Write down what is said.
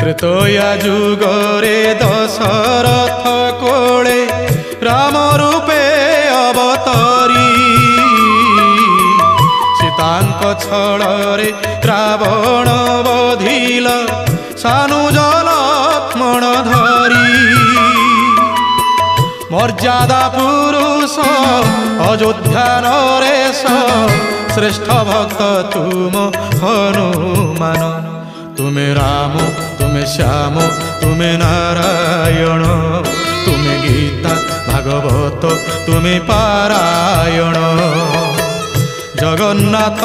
त्रेतया जुगरे दशरथ कोले राम रूपे अवतरी सीतांक छଳରେ रावण बधिल सानुज लक्ष्मण धरी मर्यादा पुरुष अयोध्या नरेश श्रेष्ठ भक्त तुम हनुमान तुम्हें राम तुम्हें श्याम तुम्हें नारायण तुम्हें गीता भागवत तुम्हें पारायण जगन्नाथ